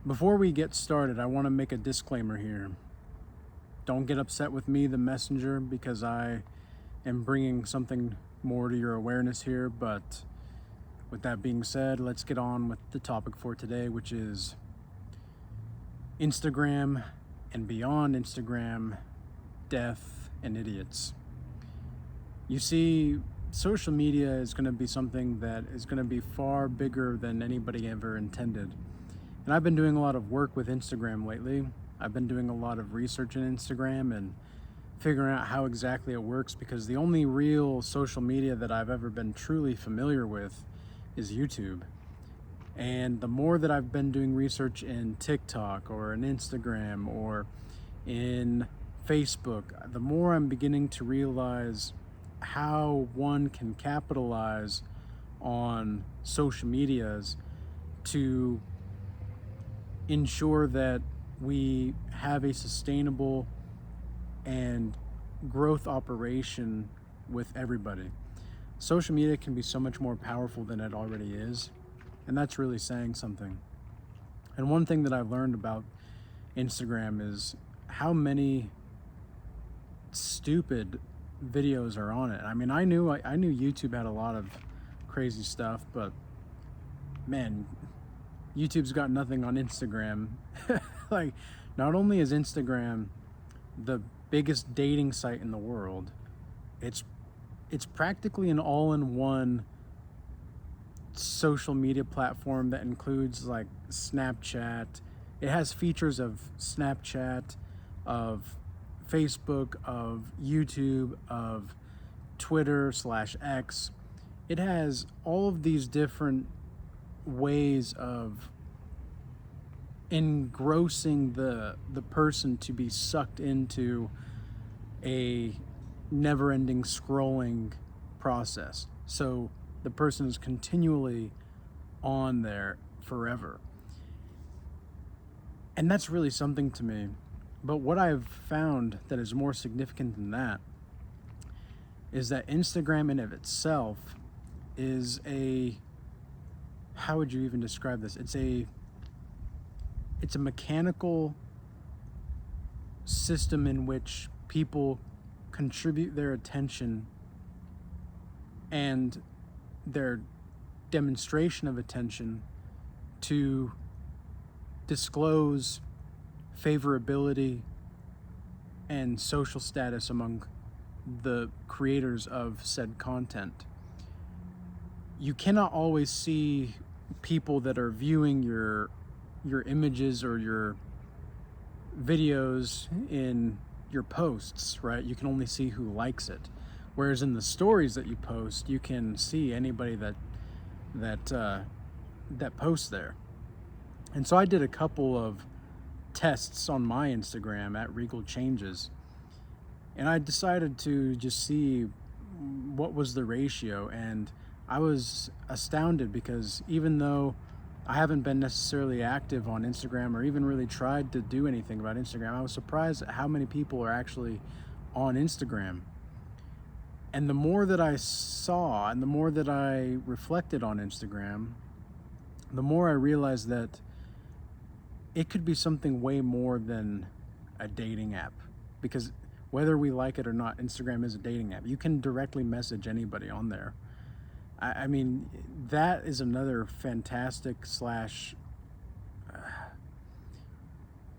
Before we get started, I want to make a disclaimer here. Don't get upset with me, the messenger, because I am bringing something more to your awareness here. But with that being said, let's get on with the topic for today, which is Instagram and beyond Instagram, death and idiots. You see, social media is going to be something that is going to be far bigger than anybody ever intended. And I've been doing a lot of work with Instagram lately. I've been doing a lot of research in Instagram and figuring out how exactly it works, because the only real social media that I've ever been truly familiar with is YouTube. And the more that I've been doing research in TikTok or in Instagram or in Facebook, the more I'm beginning to realize how one can capitalize on social medias to ensure that we have a sustainable and growth operation with everybody. Social media can be so much more powerful than it already is, and that's really saying something. And one thing that I've learned about Instagram is how many stupid videos are on it. I mean, I knew YouTube had a lot of crazy stuff, but man, YouTube's got nothing on Instagram. Like, not only is Instagram the biggest dating site in the world, it's practically an all-in-one social media platform that includes like Snapchat. It has features of Snapchat, of Facebook, of YouTube, of Twitter/X. It has all of these different ways of engrossing the person to be sucked into a never-ending scrolling process. So the person is continually on there forever. And that's really something to me. But what I've found that is more significant than that is that Instagram in of itself is how would you even describe this? It's a mechanical system in which people contribute their attention and their demonstration of attention to disclose favorability and social status among the creators of said content. You cannot always see people that are viewing your images or your videos in your posts, right? You can only see who likes it. Whereas in the stories that you post, you can see anybody that posts there. And so I did a couple of tests on my Instagram at Regal Changes, and I decided to just see what was the ratio. And I was astounded, because even though I haven't been necessarily active on Instagram or even really tried to do anything about Instagram, I was surprised at how many people are actually on Instagram. And the more that I saw and the more that I reflected on Instagram, the more I realized that it could be something way more than a dating app. Because whether we like it or not, Instagram is a dating app. You can directly message anybody on there. I mean, that is another fantastic /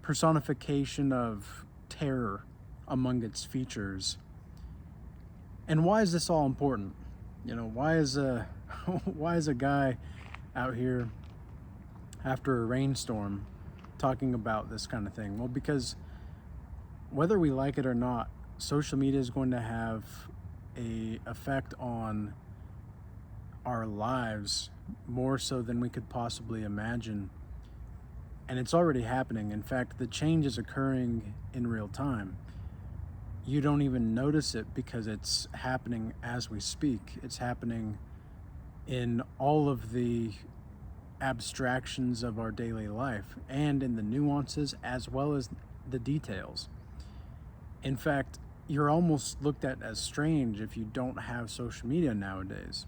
personification of terror among its features. And why is this all important? You know, why is a guy out here after a rainstorm talking about this kind of thing? Well, because whether we like it or not, social media is going to have an effect on our lives more so than we could possibly imagine. And it's already happening. In fact, the change is occurring in real time. You don't even notice it because it's happening as we speak. It's happening in all of the abstractions of our daily life and in the nuances as well as the details. In fact, you're almost looked at as strange if you don't have social media nowadays.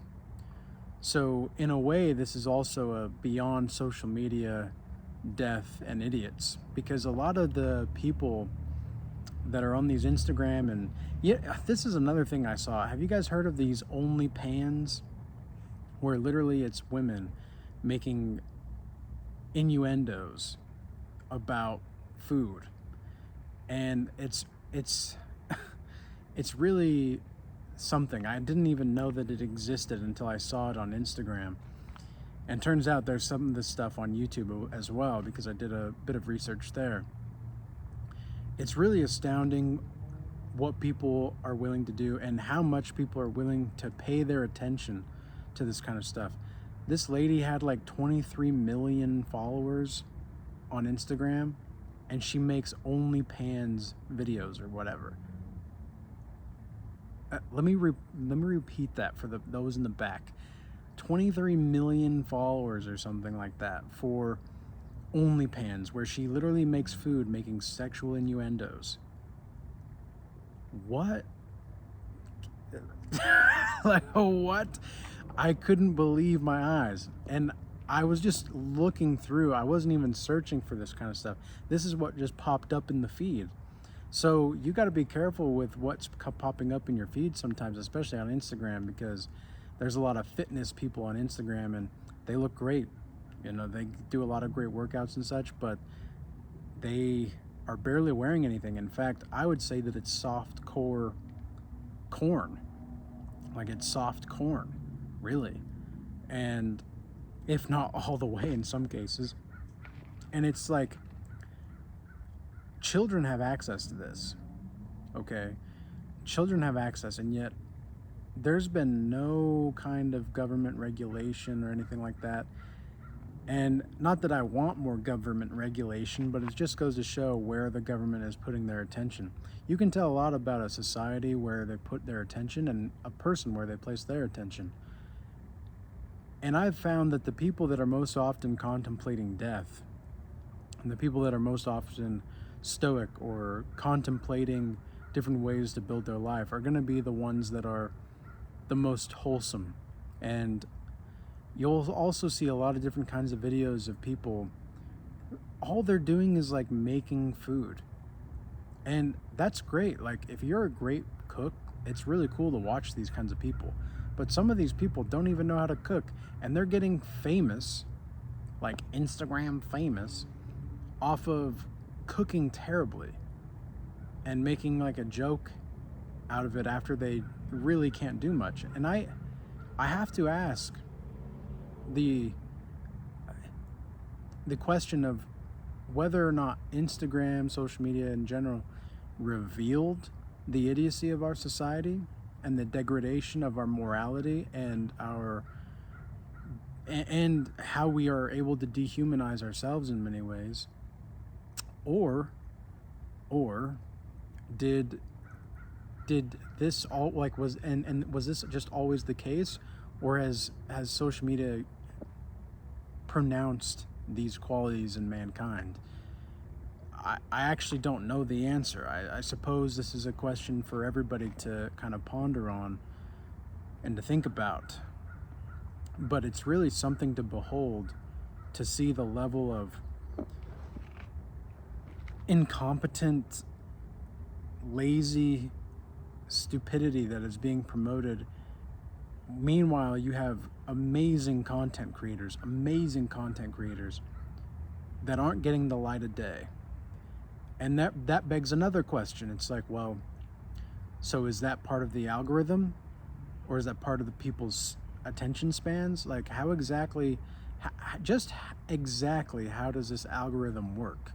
So in a way, this is also a beyond social media death, and idiots. Because a lot of the people that are on these Instagram, and yeah, this is another thing I saw. Have you guys heard of these OnlyPans, where literally it's women making innuendos about food? And it's it's really something. I didn't even know that it existed until I saw it on Instagram. And turns out there's some of this stuff on YouTube as well, because I did a bit of research there. It's really astounding what people are willing to do and how much people are willing to pay their attention to this kind of stuff. This lady had like 23 million followers on Instagram, and she makes OnlyPans videos or whatever. Let me repeat that for those in the back. 23 million followers or something like that for OnlyPans, where she literally makes food making sexual innuendos. What? Like, what? I couldn't believe my eyes. And I was just looking through. I wasn't even searching for this kind of stuff. This is what just popped up in the feed. So you got to be careful with what's popping up in your feed sometimes, especially on Instagram, because there's a lot of fitness people on Instagram and they look great. You know, they do a lot of great workouts and such, but they are barely wearing anything. In fact, I would say that it's soft core corn. Like, it's soft corn, really. And if not all the way in some cases. And it's like, children have access to this, okay? Children have access, and yet there's been no kind of government regulation or anything like that. And not that I want more government regulation, but it just goes to show where the government is putting their attention. You can tell a lot about a society where they put their attention, and a person where they place their attention. And I've found that the people that are most often contemplating death, and the people that are most often stoic or contemplating different ways to build their life, are going to be the ones that are the most wholesome. And you'll also see a lot of different kinds of videos of people, all they're doing is like making food. And that's great. Like, if you're a great cook, it's really cool to watch these kinds of people. But some of these people don't even know how to cook, and they're getting famous, like Instagram famous, off of cooking terribly and making like a joke out of it after they really can't do much. And I have to ask the question of whether or not Instagram, social media in general, revealed the idiocy of our society and the degradation of our morality and how we are able to dehumanize ourselves in many ways, or did this all, like, was this just always the case, or has social media pronounced these qualities in mankind? I actually don't know the answer. I suppose this is a question for everybody to kind of ponder on and to think about. But it's really something to behold, to see the level of incompetent, lazy stupidity that is being promoted. Meanwhile, you have amazing content creators that aren't getting the light of day. And that begs another question. It's like, well, so is that part of the algorithm, or is that part of the people's attention spans? Like, how exactly does this algorithm work?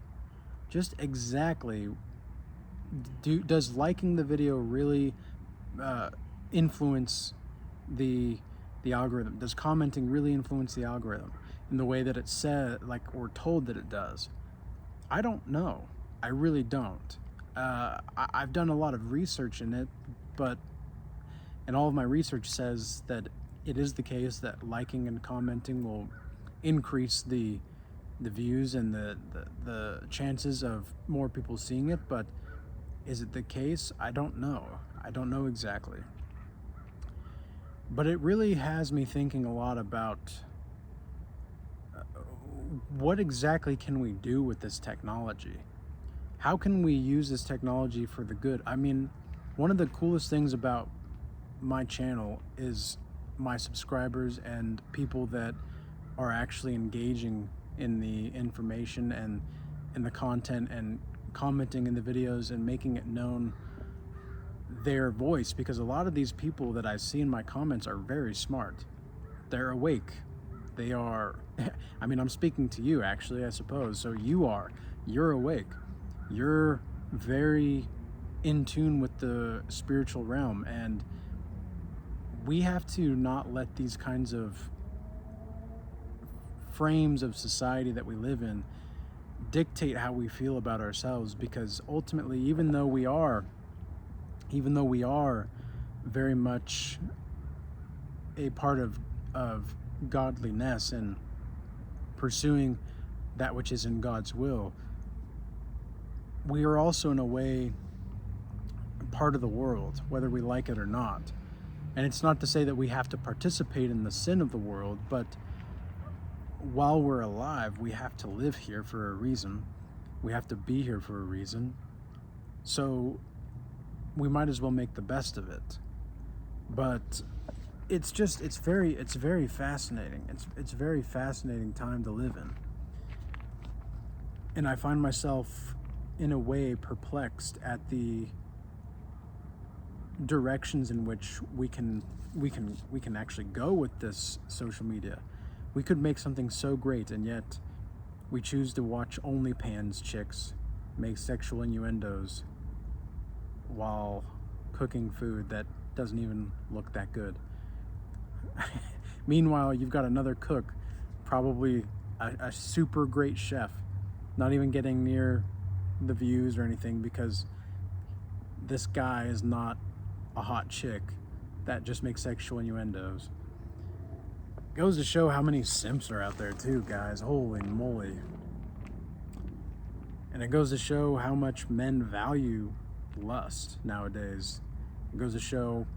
Just exactly, does liking the video really influence the algorithm? Does commenting really influence the algorithm in the way that it's said, like we're told that it does? I don't know. I really don't. I've done a lot of research in it, and all of my research says that it is the case that liking and commenting will increase the views and the chances of more people seeing it. But is it the case? I don't know. I don't know exactly. But it really has me thinking a lot about what exactly can we do with this technology? How can we use this technology for the good? I mean, one of the coolest things about my channel is my subscribers and people that are actually engaging in the information and in the content and commenting in the videos and making it known their voice, because a lot of these people that I see in my comments are very smart. They're awake. They are, I mean, I'm speaking to you actually, I suppose. So you're awake. You're very in tune with the spiritual realm, and we have to not let these kinds of frames of society that we live in dictate how we feel about ourselves, because ultimately, even though we are very much a part of godliness and pursuing that which is in God's will, we are also in a way part of the world, whether we like it or not. And it's not to say that we have to participate in the sin of the world, but while we're alive, we have to live here for a reason. We have to be here for a reason. So we might as well make the best of it. But it's very fascinating. It's a very fascinating time to live in. And I find myself in a way perplexed at the directions in which we can actually go with this social media. We could make something so great, and yet we choose to watch OnlyFans chicks make sexual innuendos while cooking food that doesn't even look that good. Meanwhile, you've got another cook, probably a super great chef, not even getting near the views or anything, because this guy is not a hot chick that just makes sexual innuendos. Goes to show how many simps are out there too, guys. Holy moly. And it goes to show how much men value lust nowadays. It goes to show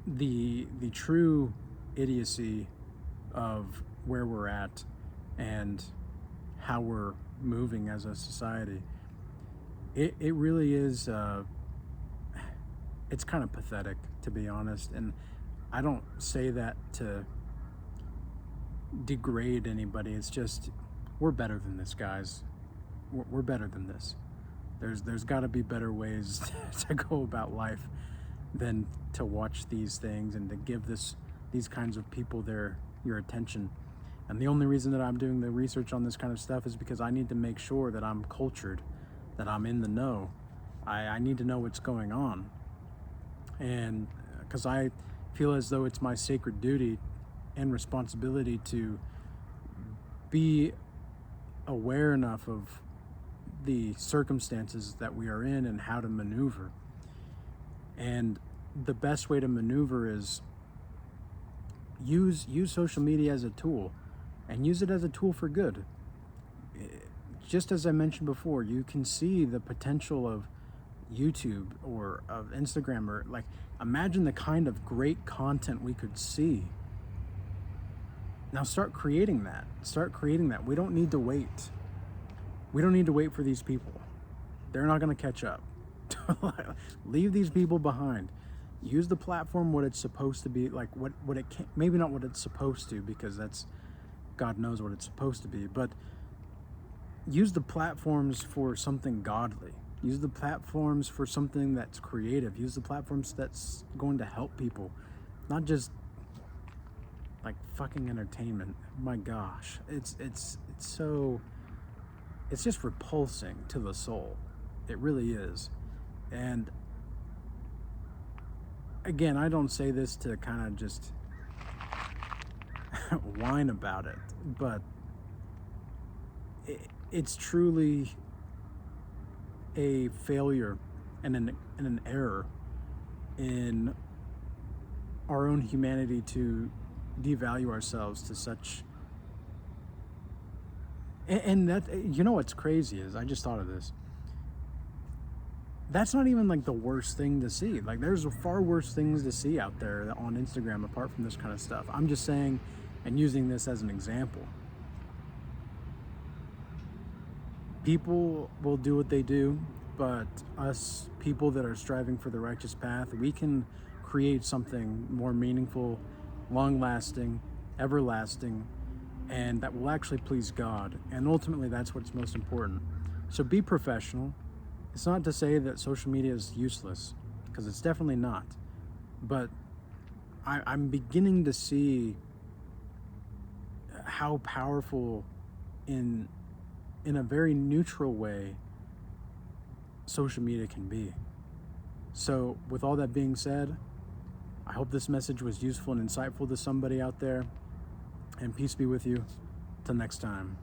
the true idiocy of where we're at and how we're moving as a society. It really is it's kind of pathetic, to be honest, and I don't say that to degrade anybody. It's just, we're better than this, guys. We're better than this. There's got to be better ways to go about life than to watch these things and to give these kinds of people your attention. And the only reason that I'm doing the research on this kind of stuff is because I need to make sure that I'm cultured, that I'm in the know. I need to know what's going on. And because I feel as though it's my sacred duty and responsibility to be aware enough of the circumstances that we are in and how to maneuver. And the best way to maneuver is use social media as a tool, and use it as a tool for good. Just as I mentioned before, you can see the potential of YouTube or of Instagram, or like, imagine the kind of great content we could see. Now start creating that. We don't need to wait. We don't need to wait for these people. They're not going to catch up. Leave these people behind. Use the platform what it's supposed to be, like what it can, maybe not what it's supposed to, because that's, God knows what it's supposed to be, but use the platforms for something godly. Use the platforms for something that's creative. Use the platforms that's going to help people, not just like fucking entertainment. My gosh, it's just repulsing to the soul. It really is. And again, I don't say this to kind of just whine about it, but it's truly a failure and an error in our own humanity to devalue ourselves to such. And that, you know what's crazy is, I just thought of this, that's not even like the worst thing to see. Like, there's far worse things to see out there on Instagram apart from this kind of stuff. I'm just saying and using this as an example. People will do what they do, but us people that are striving for the righteous path, we can create something more meaningful, long lasting, everlasting, and that will actually please God. And ultimately, that's what's most important. So be professional. It's not to say that social media is useless, because it's definitely not. But I'm beginning to see how powerful, in a very neutral way, social media can be. So with all that being said, I hope this message was useful and insightful to somebody out there, and peace be with you. Till next time.